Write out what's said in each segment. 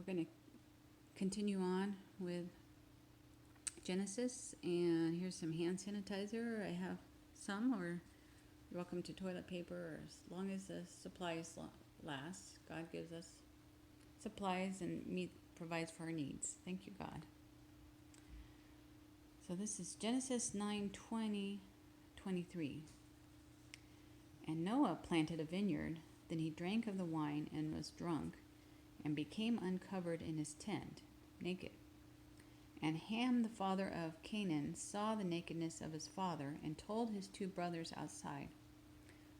going to continue on with Genesis, and here's some hand sanitizer. I have some, or you're welcome to toilet paper, as long as the supplies last. God gives us supplies and provides for our needs. Thank you, God. So this is Genesis 9:20-23. And Noah planted a vineyard. Then he drank of the wine and was drunk, and became uncovered in his tent, naked. And Ham, the father of Canaan, saw the nakedness of his father, and told his two brothers outside.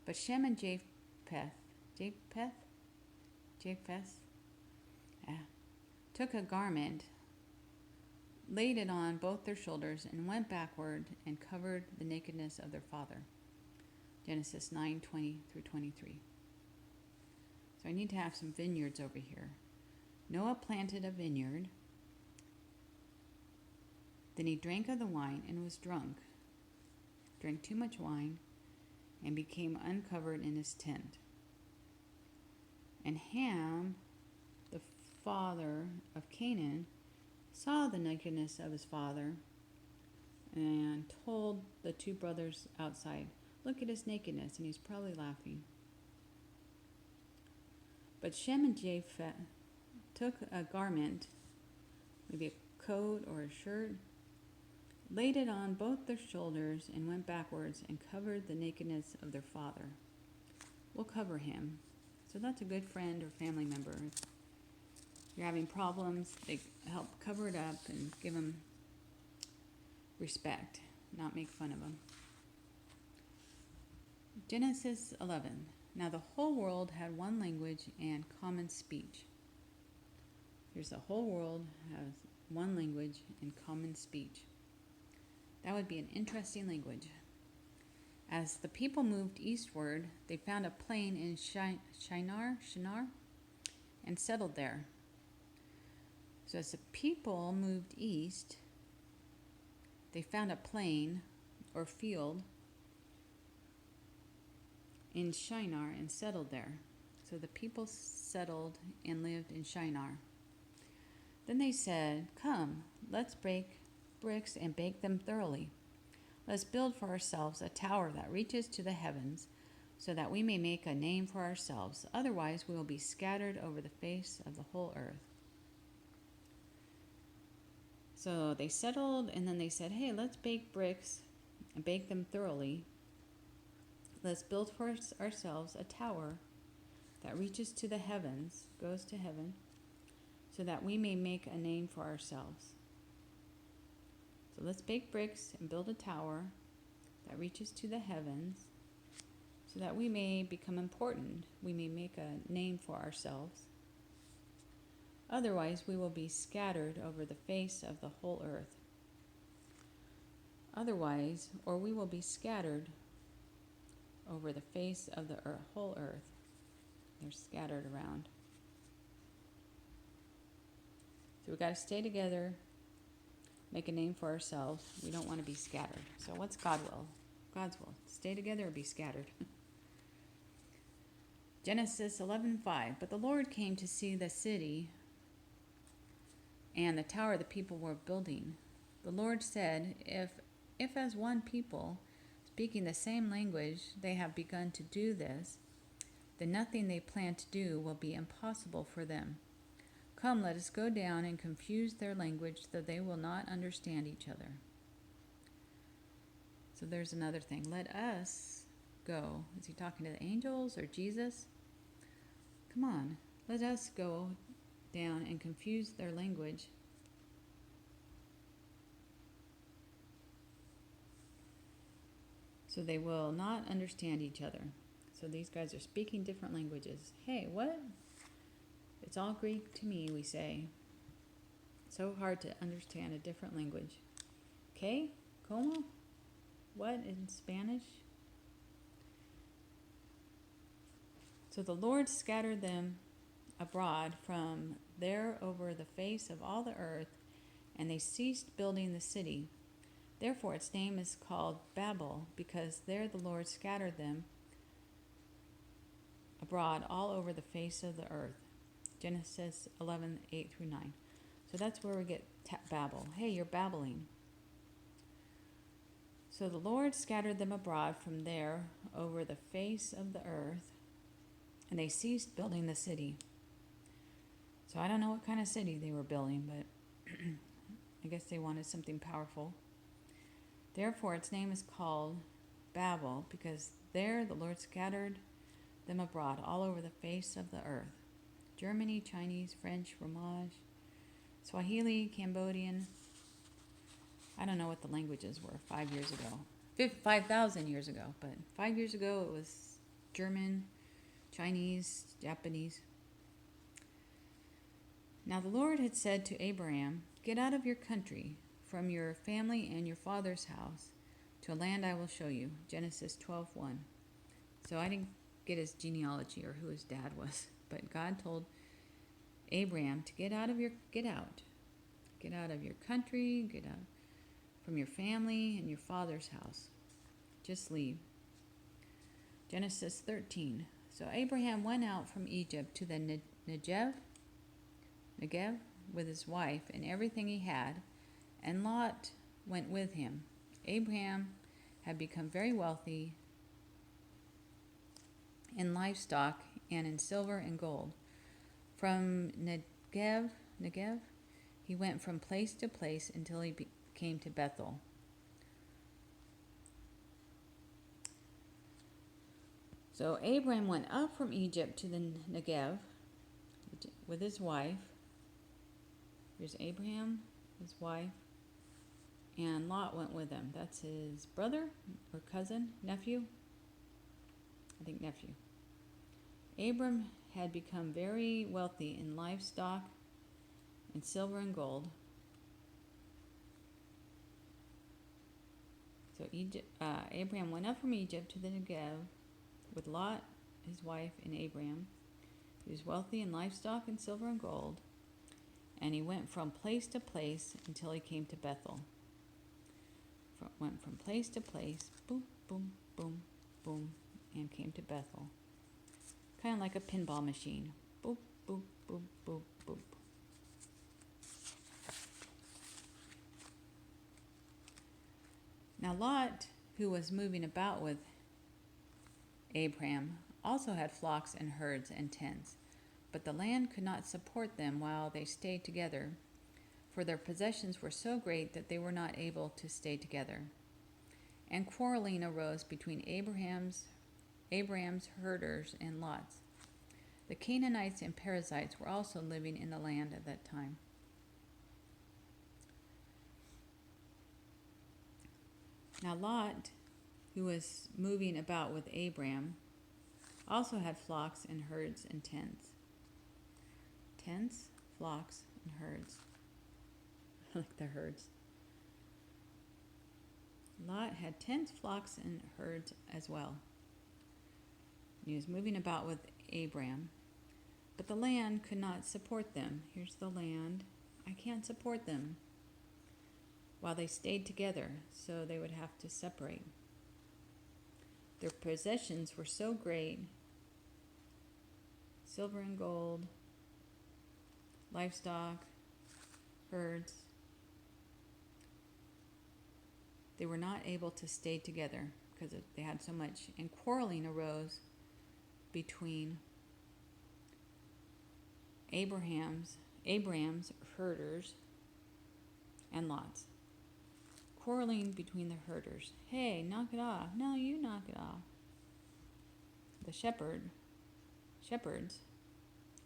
But Shem and Japheth took a garment, laid it on both their shoulders, and went backward and covered the nakedness of their father. Genesis 9:20-23. So I need to have some vineyards over here. Noah planted a vineyard. Then he drank of the wine and was drunk, drank too much wine, and became uncovered in his tent. And Ham, the father of Canaan, saw the nakedness of his father, and told the two brothers outside, "Look at his nakedness," and he's probably laughing. But Shem and Japheth took a garment, maybe a coat or a shirt, laid it on both their shoulders, and went backwards and covered the nakedness of their father. We'll cover him. So that's a good friend or family member. If you're having problems, they help cover it up and give them respect, not make fun of them. Genesis 11. Now the whole world had one language and common speech. Here's the whole world has one language and common speech. That would be an interesting language. As the people moved eastward, they found a plain in Shinar, and settled there. So as the people moved east, they found a plain or field in Shinar and settled there. So the people settled and lived in Shinar. Then they said, "Come, let's break bricks and bake them thoroughly. Let's build for ourselves a tower that reaches to the heavens, so that we may make a name for ourselves. Otherwise we will be scattered over the face of the whole earth." So they settled, and then they said, "Hey, let's bake bricks and bake them thoroughly. Let's build for ourselves a tower that reaches to the heavens," goes to heaven, "so that we may make a name for ourselves." So let's bake bricks and build a tower that reaches to the heavens, so that we may become important. We may make a name for ourselves. Otherwise, we will be scattered over the face of the whole earth. Otherwise, or we will be scattered over the face of the whole earth. They're scattered around. So we've got to stay together, make a name for ourselves. We don't want to be scattered. So what's God's will? God's will. Stay together or be scattered. Genesis 11:5. But the Lord came to see the city and the tower the people were building. The Lord said, if as one people, speaking the same language, they have begun to do this, then nothing they plan to do will be impossible for them. Come, let us go down and confuse their language, so they will not understand each other. So there's another thing. Let us go. Is he talking to the angels or Jesus? Come on, let us go down and confuse their language, so they will not understand each other. So these guys are speaking different languages. Hey, what? It's all Greek to me, we say. So hard to understand a different language. ¿Qué? ¿Cómo? What in Spanish? So the Lord scattered them abroad from there over the face of all the earth, and they ceased building the city. Therefore its name is called Babel, because there the Lord scattered them abroad all over the face of the earth. Genesis 11, 8 through 9. So that's where we get Babel. Hey, you're babbling. So the Lord scattered them abroad from there over the face of the earth, and they ceased building the city. So I don't know what kind of city they were building, but I guess they wanted something powerful. Therefore, its name is called Babel, because there the Lord scattered them abroad all over the face of the earth. Germany, Chinese, French, Romansh, Swahili, Cambodian. I don't know what the languages were 5 years ago. 5,000 years ago, but 5 years ago it was German, Chinese, Japanese. Now the Lord had said to Abraham, "Get out of your country, from your family and your father's house, to a land I will show you." Genesis 12:1. So I didn't get his genealogy or who his dad was, but God told Abraham to get out of your country, get out from your family and your father's house. Just leave. Genesis 13. So Abraham went out from Egypt to the Negev with his wife and everything he had, and Lot went with him. Abraham had become very wealthy in livestock and in silver and gold. From Negev, he went from place to place until he came to Bethel. So Abraham went up from Egypt to the Negev with his wife. Here's Abraham, his wife, and Lot went with him. That's his brother or cousin, nephew? I think nephew. Abram had become very wealthy in livestock and silver and gold. So Abraham went up from Egypt to the Negev with Lot, his wife, and Abraham. He was wealthy in livestock and silver and gold, and he went from place to place until he came to Bethel. Went from place to place, boom, boom, boom, boom, and came to Bethel. Kind of like a pinball machine. Boop, boop, boop, boop, boop. Now Lot, who was moving about with Abraham, also had flocks and herds and tents, but the land could not support them while they stayed together, for their possessions were so great that they were not able to stay together. And quarreling arose between Abraham's herders and Lot's. The Canaanites and Perizzites were also living in the land at that time. Now Lot, who was moving about with Abram, also had flocks and herds and tents. Tents, flocks, and herds. I like the herds. Lot had tents, flocks, and herds as well. He was moving about with Abram, but the land could not support them. Here's the land. I can't support them while they stayed together, so they would have to separate. Their possessions were so great, silver and gold, livestock, herds. They were not able to stay together because they had so much, and quarreling arose between Abram's herders and Lot's. Quarreling between the herders. Hey, knock it off. No, you knock it off. The shepherds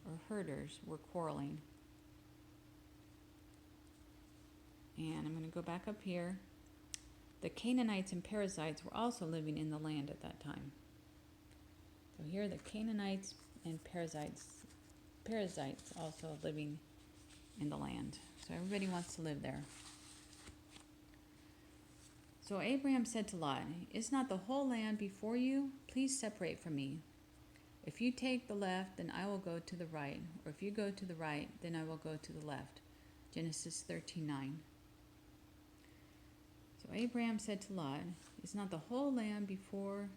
or herders were quarreling. And I'm going to go back up here. The Canaanites and Perizzites were also living in the land at that time. So here are the Canaanites and Perizzites also living in the land. So everybody wants to live there. So Abraham said to Lot, "Is not the whole land before you? Please separate from me. If you take the left, then I will go to the right. Or if you go to the right, then I will go to the left." Genesis 13:9. So Abraham said to Lot, "Is not the whole land before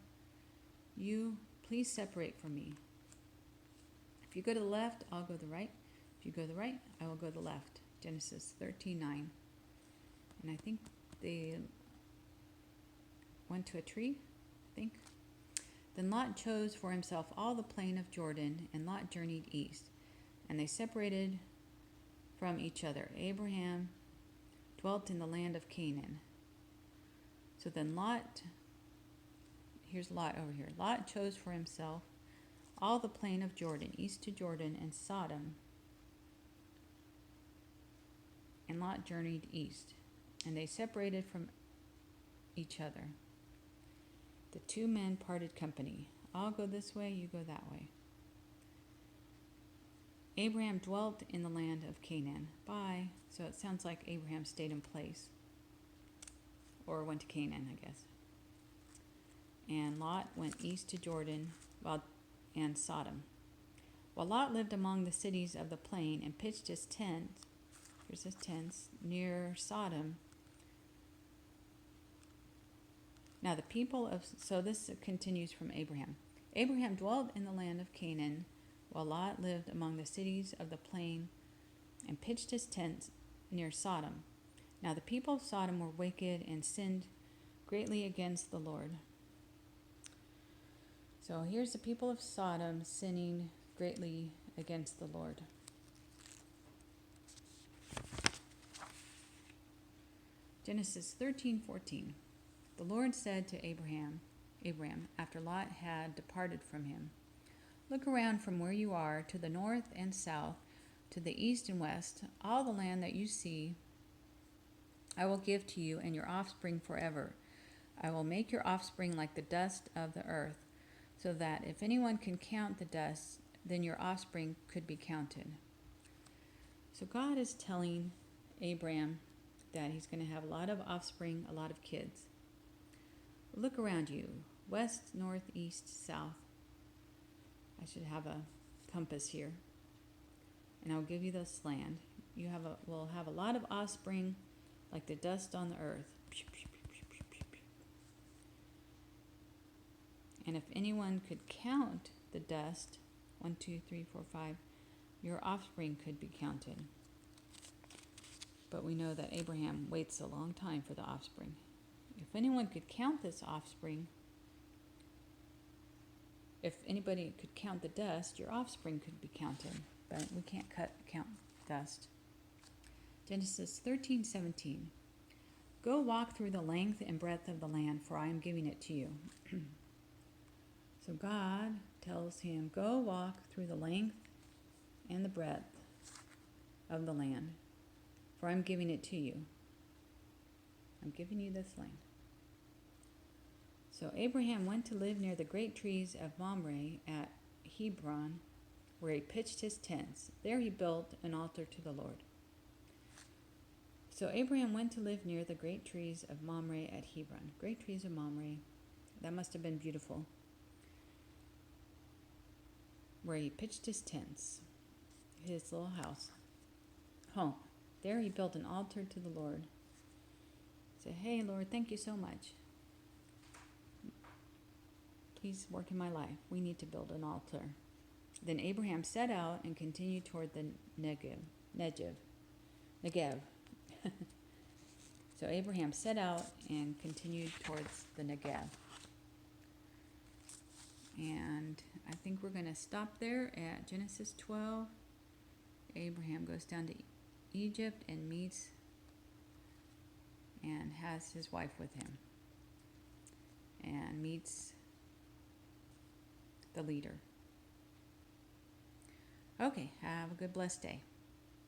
you? Please separate from me. If you go to the left, I'll go to the right. If you go to the right, I will go to the left. Genesis 13:9. And I think they went to a tree, I think. Then Lot chose for himself all the plain of Jordan, and Lot journeyed east. And they separated from each other. Abraham dwelt in the land of Canaan. So then Lot, here's Lot over here. Lot chose for himself all the plain of Jordan, east to Jordan, and Sodom. And Lot journeyed east. And they separated from each other. The two men parted company. I'll go this way, you go that way. Abraham dwelt in the land of Canaan. Bye. So it sounds like Abraham stayed in place. Or went to Canaan, I guess. And Lot went east to Jordan and Sodom. While Lot lived among the cities of the plain and pitched his tent, here's his tents, near Sodom. Now the people of, so this continues from Abraham. Abraham dwelt in the land of Canaan, while Lot lived among the cities of the plain and pitched his tent near Sodom. Now the people of Sodom were wicked and sinned greatly against the Lord. So here's the people of Sodom sinning greatly against the Lord. Genesis 13:14. The Lord said to Abraham, after Lot had departed from him, look around from where you are to the north and south, to the east and west. All the land that you see I will give to you and your offspring forever. I will make your offspring like the dust of the earth, so that if anyone can count the dust, then your offspring could be counted. So God is telling Abraham that he's going to have a lot of offspring, a lot of kids. Look around you, west, north, east, south. I should have a compass here. And I'll give you this land. Will have a lot of offspring like the dust on the earth. And if anyone could count the dust, 1, 2, 3, 4, 5, your offspring could be counted. But we know that Abraham waits a long time for the offspring. If anyone could count this offspring, if anybody could count the dust, your offspring could be counted. But we can't count dust. Genesis 13:17. Go walk through the length and breadth of the land, for I am giving it to you. So God tells him, go walk through the length and the breadth of the land, for I'm giving it to you. I'm giving you this land. So Abraham went to live near the great trees of Mamre at Hebron, where he pitched his tents. There he built an altar to the Lord. So Abraham went to live near the great trees of Mamre at Hebron. Great trees of Mamre. That must have been beautiful. Where he pitched his tents, his little house. Home. There he built an altar to the Lord. Said, hey, Lord, thank you so much. Please work in my life. We need to build an altar. Then Abraham set out and continued toward the Negev. So Abraham set out and continued towards the Negev. And I think we're going to stop there at Genesis 12. Abraham goes down to Egypt and meets and has his wife with him. And meets the leader. Okay, have a good blessed day.